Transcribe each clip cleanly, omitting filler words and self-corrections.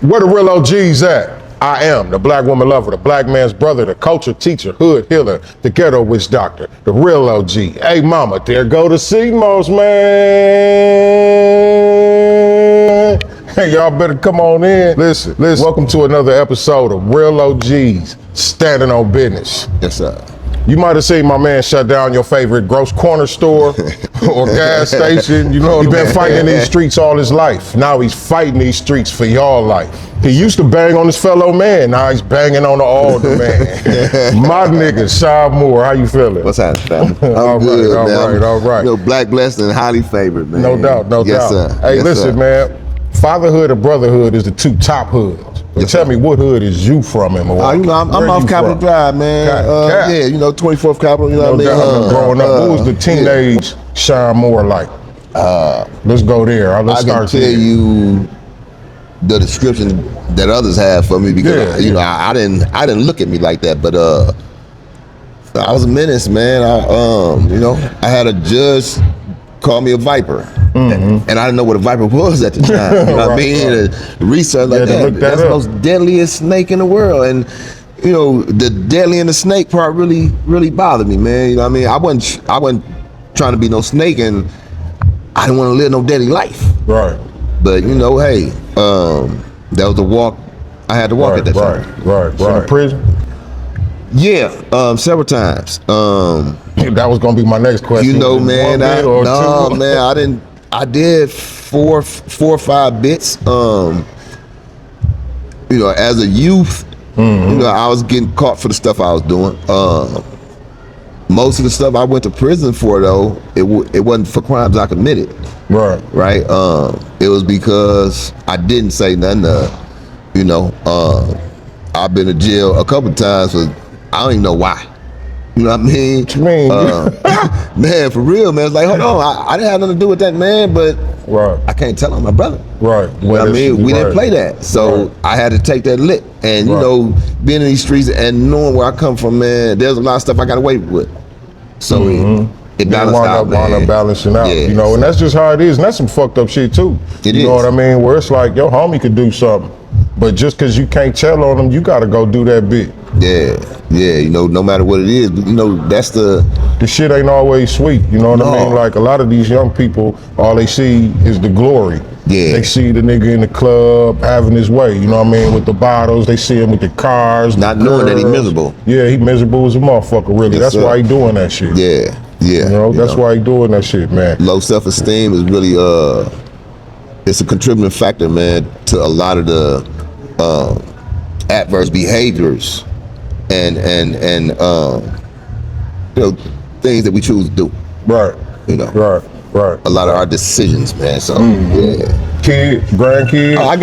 Where the real OGs at? I am the black woman lover, the black man's brother, the culture teacher, hood healer, the ghetto witch doctor, the real OG. Hey mama, there go the CMOS, man. Hey, y'all better come on in. Listen, welcome to another episode of Real OGs Standing on Business. Yes, sir. You might have seen my man shut down your favorite gross corner store or gas station. You know, he's been fighting in these streets all his life. Now he's fighting these streets for y'all life. He used to bang on his fellow man. Now he's banging on the older man. My nigga, Shawn Moore, how you feeling? What's happening, fam? All right. You know, black, blessed, and highly favored, man. No doubt. Yes, sir. Hey, yes, listen, sir. man. Fatherhood and brotherhood is the two top hoods. But tell me, what hood is you from in Milwaukee? You know, I'm off Capitol Drive, man. Yeah, you know, 24th Capitol, you know what I mean? Growing up, what was the teenage Shawn Moore like? Let's go there. I can tell you the description that others have for me because you know I didn't look at me like that, but I was a menace, man. You know, I had a judge call me a viper, and I didn't know what a viper was at the time. You know what I mean? The research like that's the most deadliest snake in the world, and you know the deadly in the snake part really bothered me, man. You know what I mean? I wasn't trying to be no snake, and I didn't want to live no deadly life. Right. But you know, hey, that was the walk I had to walk at that time. Right. In prison? Yeah, several times. That was gonna be my next question. You know, man, two? I did four or five bits. You know, as a youth, you know, I was getting caught for the stuff I was doing. Most of the stuff I went to prison for, though, it wasn't for crimes I committed. Right. It was because I didn't say nothing. You know, I've been to jail a couple of times for I don't even know why. You know what I mean? What you mean? Man, for real, man. It's like, hold on, I didn't have nothing to do with that, man, but I can't tell him my brother. Right. You know what I mean? We didn't play that. So I had to take that lick. And, you know, being in these streets and knowing where I come from, man, there's a lot of stuff I got away with. So it balanced out, man. Wound up balancing out, you know, and that's just how it is. And that's some fucked up shit, too. You know what I mean? Where it's like, your homie could do something, but just because you can't tell on them, you got to go do that bit. Yeah, you know, no matter what it is, you know, that's the shit ain't always sweet, you know what I mean? Like a lot of these young people, all they see is the glory. Yeah. They see the nigga in the club having his way, you know what I mean, with the bottles, they see him with the cars. Not knowing that he miserable. Yeah, he miserable as a motherfucker, really. Yes, that's why he doing that shit. Yeah. You know, that's why he doing that shit, man. Low self-esteem is really, it's a contributing factor, man, to a lot of the adverse behaviors and you know, things that we choose to do. Right. You know. Right. A lot of our decisions, man. So Kid, grandkid. I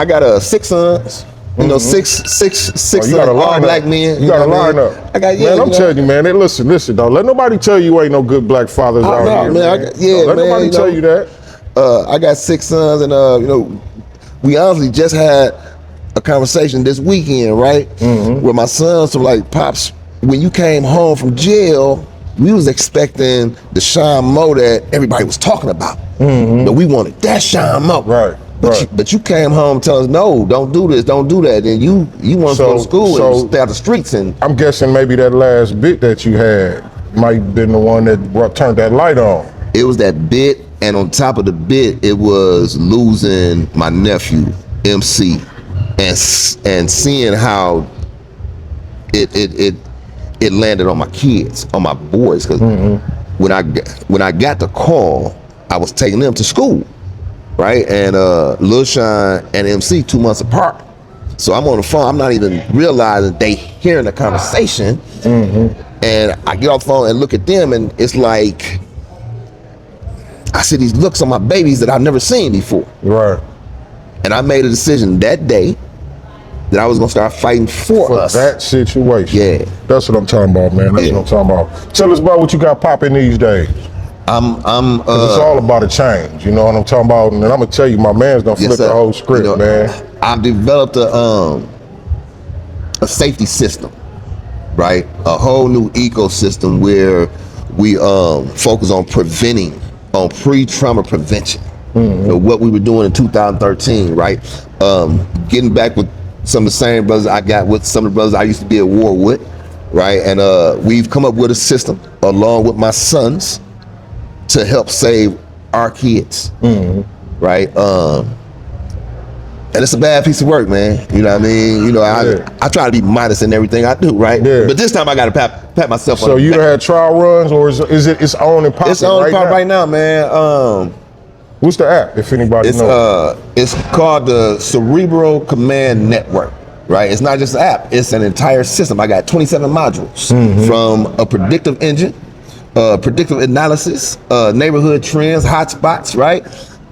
got 6 sons. You know, six you got all black men. You got a lineup. I got man. I'm telling you, man. Hey, listen. Don't let nobody tell you ain't no good black fathers out here, man. Don't let nobody tell you that. I got 6 sons, and you know, we honestly just had a conversation this weekend, right? Where my sons were like, "Pops, when you came home from jail, we was expecting the Shawn Moore that everybody was talking about. But we wanted that Shawn Moore. Right. But you came home telling us, no, don't do this, don't do that. And you want to go to school and stay out the streets. And I'm guessing maybe that last bit that you had might have been the one that turned that light on. It was that bit, and on top of the bit, it was losing my nephew, MC, and seeing how it landed on my kids, on my boys. Because when I got the call, I was taking them to school. Right, and Lil Sean and MC 2 months apart. So I'm on the phone. I'm not even realizing they hearing the conversation. And I get off the phone and look at them, and it's like I see these looks on my babies that I've never seen before. Right. And I made a decision that day that I was gonna start fighting for us. That situation. Yeah. That's what I'm talking about, man. That's what I'm talking about. Tell us about what you got popping these days. It's all about a change, you know what I'm talking about? And I'm gonna tell you, my man's gonna flip the whole script, you know, man. I've developed a safety system, right? A whole new ecosystem where we focus on preventing, on pre-trauma prevention. You know, what we were doing in 2013, right? Getting back with some of the same brothers I got with some of the brothers I used to be at war with, right? And we've come up with a system along with my sons to help save our kids, right? And it's a bad piece of work, man. You know what I mean? You know, I try to be modest in everything I do, right? Yeah. But this time I got to pat myself on So the you back. had trial runs, or is it its own and popping It's on right now? right now, man. What's the app, if anybody knows? It's called the Cerebral Command Network, right? It's not just an app; it's an entire system. I got 27 modules from a predictive engine, predictive analysis, neighborhood trends, hotspots, right?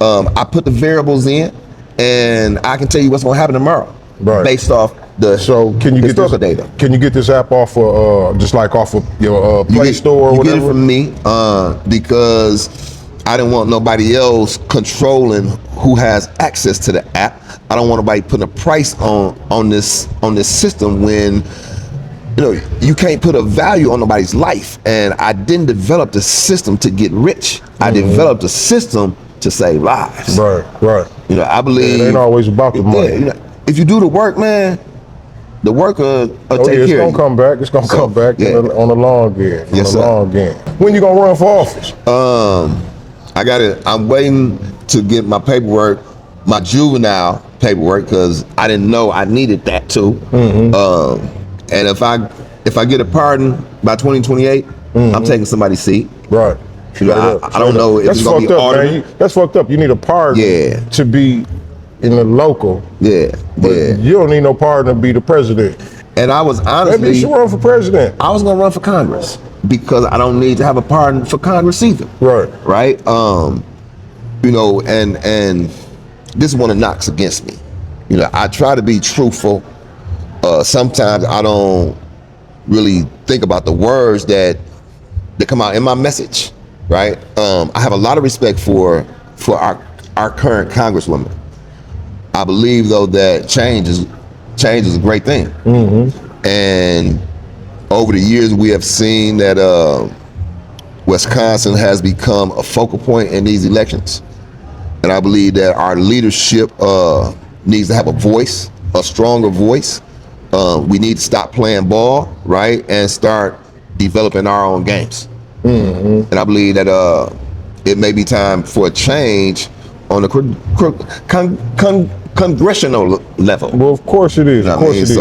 I put the variables in, and I can tell you what's going to happen tomorrow, Right. based off the So can you get this historical data. Can you get this app off of just like off of your Play You get- Store or you whatever? get it from me because I didn't want nobody else controlling who has access to the app. I don't want nobody putting a price on this system when you can't put a value on nobody's life. And I didn't develop the system to get rich. I developed a system to save lives. Right. You know, I believe It ain't always about the money. Yeah, you know, if you do the work, man, the work will Oh, take yeah, it's care gonna of you. come back. It's gonna So, come back yeah. on the long game. Yes, on the sir. long game. When you gonna run for office? I got it. I'm waiting to get my paperwork, my juvenile paperwork, because I didn't know I needed that too. And if I get a pardon by 2028, I'm taking somebody's seat. Right. You know, I don't know if That's it's gonna be fucked up, man. audited. That's fucked up. You need a pardon Yeah. to be in the local, Yeah, but yeah. you don't need no pardon to be the president. And I was Maybe you honestly, should run for president. I was gonna run for Congress because I don't need to have a pardon for Congress either. Right. Right. You know, and this is one of the knocks against me. You know, I try to be truthful. Sometimes I don't really think about the words that come out in my message. Right. I have a lot of respect for our current Congresswoman. I believe though that change is a great thing. And over the years we have seen that Wisconsin has become a focal point in these elections. And I believe that our leadership needs to have a voice, a stronger voice. We need to stop playing ball, right, and start developing our own games. And I believe that it may be time for a change on the congressional level. Well, of course it is. You know Of what I course mean? it is.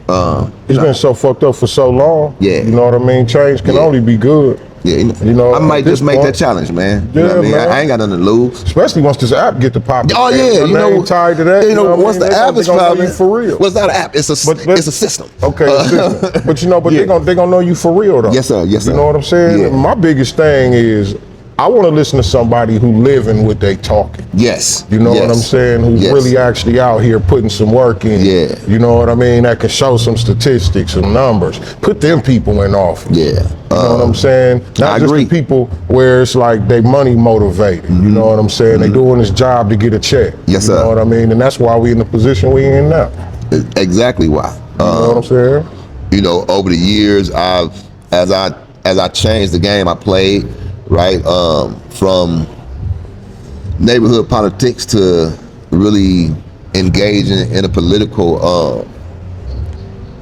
So, It's been so fucked up for so long. Yeah. You know what I mean? Change can Yeah. only be good. yeah, You know, I might at this just make point- that challenge, man. You know Yeah, what I mean? man. I ain't got nothing to lose. Especially once this app get to popping. Oh yeah, Your you know, name tied to that. You know, what I once mean? the app is they gonna know popping, you for real. well, it's not an app. It's a But it's a system. Okay, a system. But Yeah. they gonna know you for real though. Yes, sir. Yes, sir. You know what I'm saying? Yeah. My biggest thing is I want to listen to somebody who living what they talking. Yes. You know yes. what I'm saying? Who's Yes. really actually out here putting some work in. Yeah. You know what I mean? That can show some statistics, some numbers. Put them people in office. Yeah. You know what I'm saying? Not I just agree. the people where it's like they money motivated. You know what I'm saying? They doing this job to get a check. Yes, You sir. know what I mean? And that's why we in the position we in now. Exactly why. You know what I'm saying? You know, over the years, as I changed the game I played, right, from neighborhood politics to really engaging in a political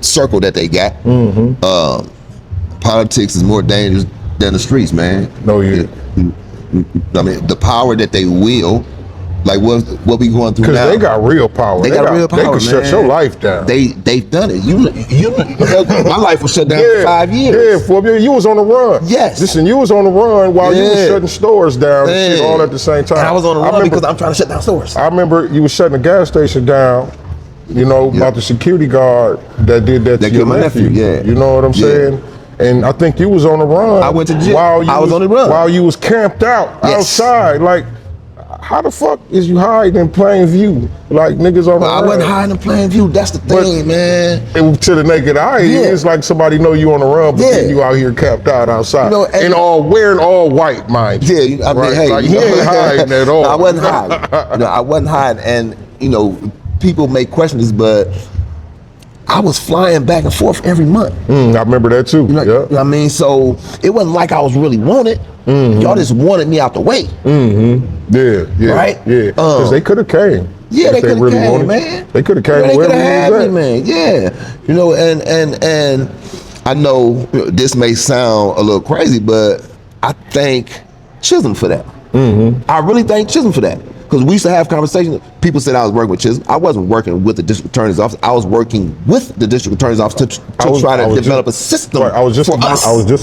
circle that they got. Politics is more dangerous than the streets, man. No, yeah. I mean, the power that they wield, like what we going through Because now. they got real power. They got real power, They can shut man. your life down. They've done it. My life was shut down for 5 years. Yeah, for you was on the run. Yes. Listen, you was on the run while you was Yeah. shutting stores down and shit Yeah. all at the same time. And I was on the run remember, because I'm trying to shut down stores. I remember you was shutting the gas station down, you know, about the security guard that did that to your killed my nephew. nephew, yeah. You know what I'm Yeah. saying? And I think you was on the run. I went to jail. While you I was on the run. While you was camped out Yes. outside. Like, how the fuck is you hiding in plain view? Like niggas on the I run. wasn't hiding in plain view. That's the But- thing, man. To the naked eye, Yeah. it's like somebody know you on the run, but Yeah. then you out here camped out outside, You know, and- and all wearing all white, mind you. Yeah, I mean, Right? hey, like, you he know, ain't hiding at all. I wasn't hiding. I wasn't hiding, and people make questions, but I was flying back and forth every month. I remember that too. You know what I mean? So it wasn't like I was really wanted. Y'all just wanted me out the way. Yeah. Right? Yeah. Because they could have came. Yeah, they if could have really came, wanted. man. They could have came. They could wherever have we had was me, at. man. Yeah. You know, and I know this may sound a little crazy, but I thank Chisholm for that. I really thank Chisholm for that. Because we used to have conversations. People said I was working with Chisholm. I wasn't working with the district attorney's office. I was working with the district attorney's office to try to develop a system Right, I was just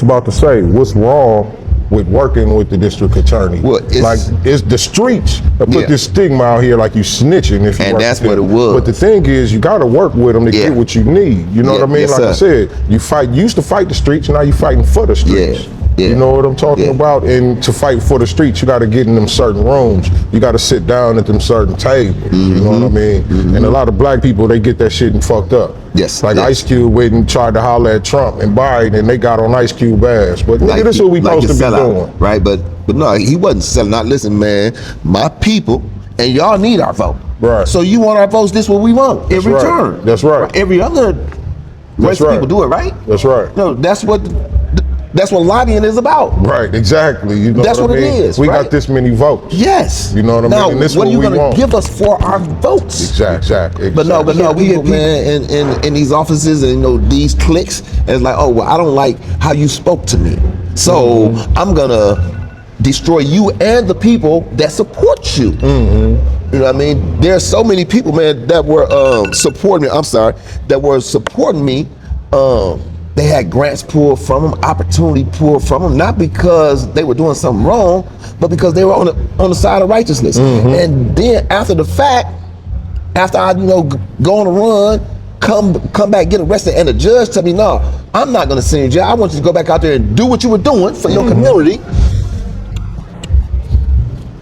about to say, what's wrong with working with the district attorney? Well, it's the streets that put this stigma out here, like you snitching if you and work that's with what them. it was. But the thing is, you got to work with them to get what you need. You know what I mean? Yes, like sir. I said, you used to fight the streets, and now you fighting for the streets. Yeah. You know what I'm talking about? And to fight for the streets, you got to get in them certain rooms. You got to sit down at them certain tables. You know what I mean? And a lot of black people, they get that shit and fucked up. Yes. Like yes. Ice Cube went and tried to holler at Trump and Biden, and they got on Ice Cube ass. But nigga, this is what we supposed to be doing. Right? But no, he wasn't selling out. Listen, man, my people, and y'all need our vote. Right. So you want our votes, this what we want in return. That's right. Every other race of people do it, right? That's right. No, that's what lobbying is about. Right, exactly. You know that's what I mean? it is. We right? got this many votes. Yes. You know what I mean? Now, And this what are you we going want. to give us for our votes? Exactly. But no, we get man in these offices and these cliques, and it's like, oh well, I don't like how you spoke to me, so I'm gonna destroy you and the people that support you. You know what I mean? There's so many people, man, that were supporting me. I'm sorry, that were supporting me. They had grants pulled from them, opportunity pulled from them, not because they were doing something wrong, but because they were on the side of righteousness. And then after the fact, after I go on a run, come back, get arrested, and the judge tell me, no, I'm not gonna send you to jail. I want you to go back out there and do what you were doing for your community.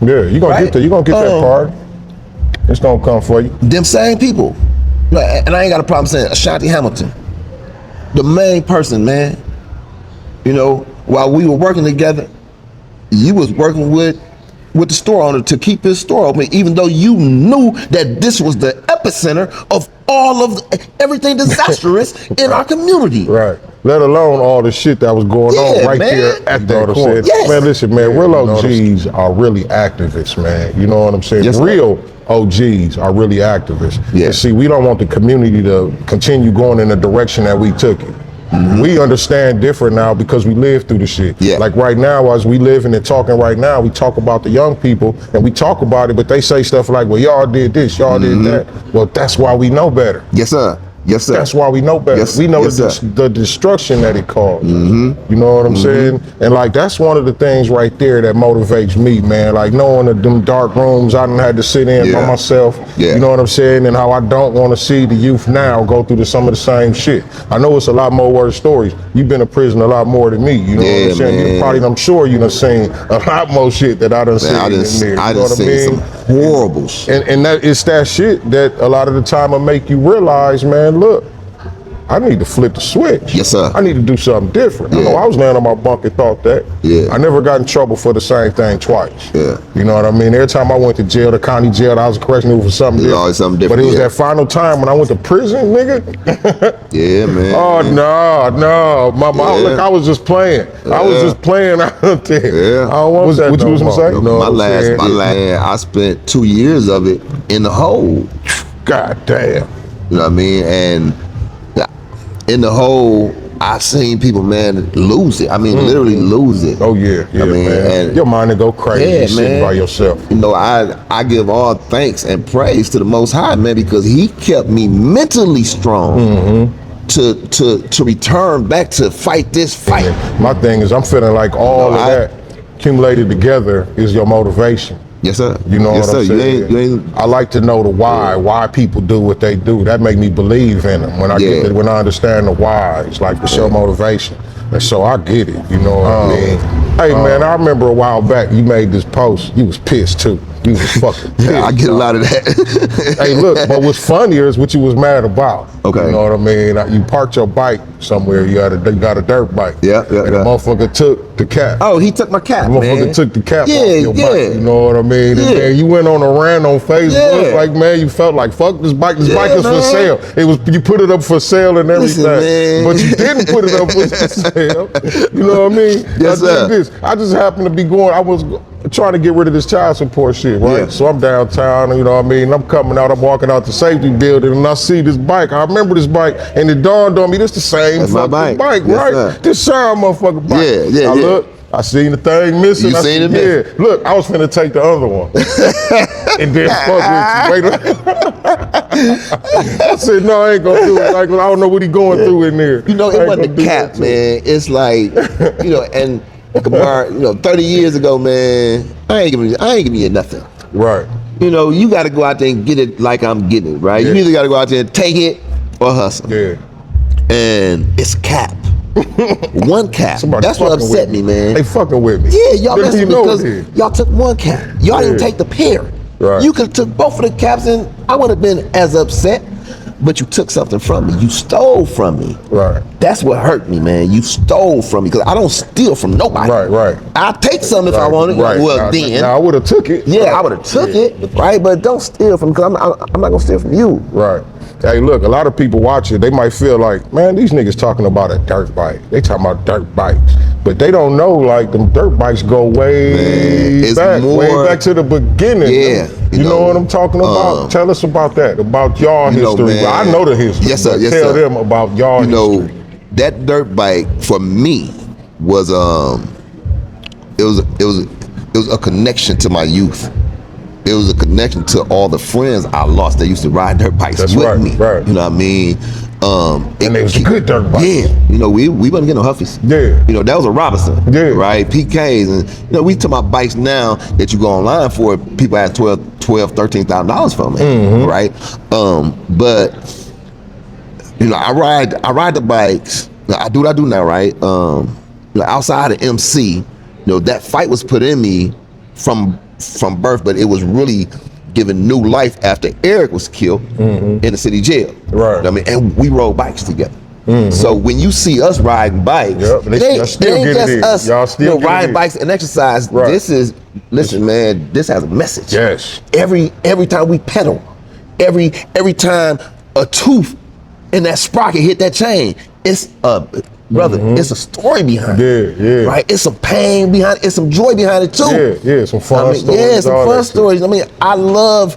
Yeah, you're gonna get that. You're gonna get that card. It's gonna come for you. Them same people, and I ain't got a problem saying Ashanti Hamilton, the main person, man. While we were working together, you was working with the store owner to keep his store open, even though you knew that this was the epicenter of all of everything disastrous in our community. Right. Let alone all the shit that was going on right there at that corner. Yes. Man, listen, man, real OGs are really activists, man. You know what I'm saying? Yes, real OGs are really activists. Yeah. And see, we don't want the community to continue going in the direction that we took it. We understand different now because we live through the shit. Yeah. Like right now, as we living and talking right now, we talk about the young people and we talk about it, but they say stuff like, well, y'all did this, y'all did that. Well, that's why we know better. Yes, sir. Yes, sir. That's why we know better. Yes, we know yes, the destruction that it caused. You know what I'm saying? And like, that's one of the things right there that motivates me, man. Like knowing that them dark rooms I done had to sit in by myself. You know what I'm saying? And how I don't want to see the youth now go through some of the same shit. I know it's a lot more worse stories. You've been in prison a lot more than me. You know what I'm saying? Man. You probably, I'm sure you done seen a lot more shit that I done seen in there. I You know done what I seen mean? some horrible shit. And that it's that shit that a lot of the time will make you realize, man, look, I need to flip the switch. Yes, sir. I need to do something different. I know I was laying on my bunk and thought that. I never got in trouble for the same thing twice. You know what I mean? Every time I went to jail, the county jail, I was correctional for something different. Always something different. But it was that final time when I went to prison, nigga. Yeah, man. Oh, no. Look, I was just playing. I was just playing out there. I don't want that. What you was going to say? My last, I spent 2 years of it in the hole. God damn. You know what I mean? And in the hole, I've seen people, man, lose it. I mean, literally lose it. Oh yeah, I mean, man. And your mind to go crazy sitting by yourself. I give all thanks and praise to the Most High, man, because He kept me mentally strong to return back to fight this fight. My thing is, I'm feeling like all of that accumulated together is your motivation. Yes, sir. You know yes, what I'm sir. saying? I like to know the why people do what they do. That make me believe in them. When I get when I understand the why, it's like it's your motivation. And so I get it, you know what I mean? Hey man, I remember a while back you made this post. You was pissed too. You was fucking pissed. I get a lot of that. Hey look, but what's funnier is what you was mad about. Okay. You know what I mean? You parked your bike somewhere, you got a dirt bike. Yeah. And the motherfucker took The cap. Oh, he took my cap, man. Motherfucker took the cap Yeah, off your yeah. bike, you know what I mean? Yeah. And man, you went on a rant on Facebook, Yeah. like, man, you felt like, fuck this bike is Yeah, for man. sale. You put it up for sale and everything. Listen, man. But you didn't put it up for sale. You know what I mean? Yes, sir. I just happened to be I was trying to get rid of this child support shit, right? Yeah. So I'm downtown, you know what I mean? I'm coming out, I'm walking out the safety building, and I see this bike. I remember this bike, and it dawned on me, this the same That's my fucking bike. bike, Yes, right? sir. This Shawn motherfucking bike. Yeah. I look, I seen the thing missing. You seen it missing? Yeah. Look, I was finna take the other one. And then fuck with you. I said, no, I ain't gonna do it. Like, I don't know what he going through in there. You know, it wasn't the cap, man. It's like, you know, and Kamar, you know, 30 years ago, man, I ain't giving you nothing. Right. You know, you got to go out there and get it like I'm getting it, right? Yeah. You either got to go out there and take it or hustle. Yeah. And it's cap. One cap. Somebody That's what fucking upset with me, man. They fucking with me. Yeah, y'all Let me messing know because it. y'all took one cap. Y'all didn't Yeah. take the pair. Right. You could have took both of the caps and I would have been as upset. But you took something from me. You stole from me. Right. That's what hurt me, man. You stole from me because I don't steal from nobody. Right. I'll take some if I wanted. Right. Well, then. Now I would have took it. Yeah, I would have took it, right? But don't steal from because I'm not gonna steal from you. Right. Hey, look, a lot of people watch it, they might feel like, man, these niggas talking about a dirt bike. They talking about dirt bikes. But they don't know, like, them dirt bikes go way back to the beginning. Yeah. You know what I'm talking about? Tell us about that, about y'all history. Man, I know the history. Yes, sir. Yes, tell sir. them about y'all history. That dirt bike for me was it was a connection to my youth. It was a connection to all the friends I lost that used to ride dirt bikes with me. Right. You know what I mean? And they was good dirt bikes. Yeah. You know, we wasn't getting no Huffies. Yeah. You know, that was a Robinson. Yeah. Right? PKs. And, you know, we talk about bikes now that you go online for, people ask $13,000 for me. Mm-hmm. Right? But, you know, I ride the bikes. I do what I do now, right? You know, outside of MC, you know, that fight was put in me from birth, but it was really given new life after Eric was killed in the city jail. Right. You know what I mean, and we rode bikes together. So when you see us riding bikes, Yep, it ain't just us, Y'all still riding bikes and exercise. Right. This is, listen, man, this has a message. Yes. Every time we pedal, every time a tooth in that sprocket hit that chain, it's brother, it's a story behind it. Yeah. Right? It's some pain behind it, it's some joy behind it too. Yeah, some fun stories. Yeah, some all fun that stories. I mean, I love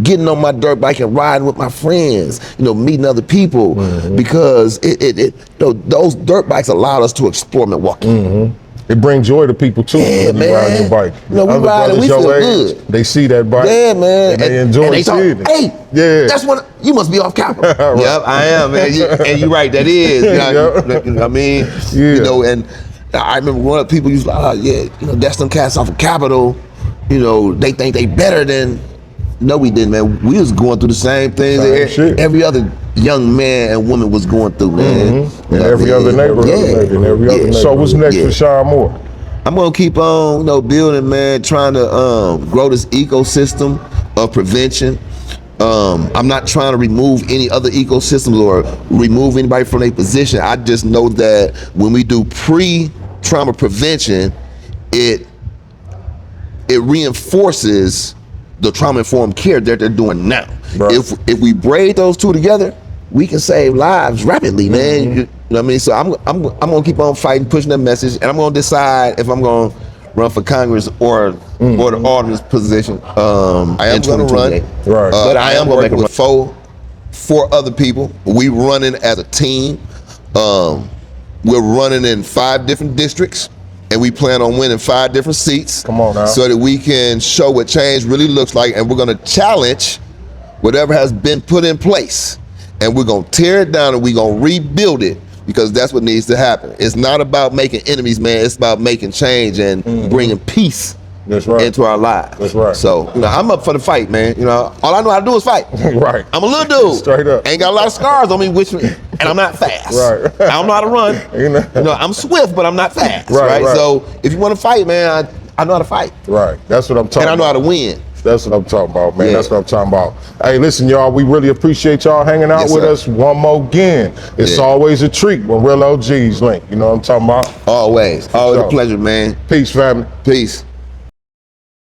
getting on my dirt bike and riding with my friends, you know, meeting other people, because it those dirt bikes allowed us to explore Milwaukee. It brings joy to people too when you ride your bike. You know, we Other ride and we brothers feel your age, good. They see that bike. Yeah, man. And they enjoy seeing it. Hey, Yeah. that's what you must be off Capitol. Right. Yep, I am, man. And you're right, that is. You know what I mean? Yeah. You know, and I remember growing up, people used to like, you know, that's them cats off of Capitol. You know, they think they better than. No, we didn't, man. We was going through the same things that every other young man and woman was going through, man. In every other neighborhood. Yeah. In every other So what's next for Shawn Moore? I'm gonna keep on, you know, building, man, trying to grow this ecosystem of prevention. I'm not trying to remove any other ecosystems or remove anybody from their position. I just know that when we do pre-trauma prevention, it reinforces the trauma-informed care that they're doing now. Right. If we braid those two together, we can save lives rapidly, man. You know what I mean? So I'm gonna keep on fighting, pushing that message, and I'm gonna decide if I'm gonna run for Congress or the alderman's position. I am gonna run, Right. but I am gonna make it with four other people. We running as a team. We're running in 5 different districts, and we plan on winning 5 different seats. Come on now. So that we can show what change really looks like, and we're gonna challenge whatever has been put in place. And we're gonna tear it down and we're gonna rebuild it, because that's what needs to happen. It's not about making enemies, man. It's about making change and bringing peace into our lives. That's right. So, you know, I'm up for the fight, man. You know, all I know how to do is fight. Right. I'm a little dude. Straight up. Ain't got a lot of scars on me, and I'm not fast. Right. I don't know how to run. You know. I'm swift, but I'm not fast. Right. So if you want to fight, man, I know how to fight. Right. That's what I'm talking And I know about. how to win. That's what I'm talking about, man. Yeah. That's what I'm talking about. Hey, listen, y'all, we really appreciate y'all hanging out Yes, with sir. us one more again. It's Yeah. always a treat when real OGs link. You know what I'm talking about? Always a sure. pleasure, man. Peace, family. Peace.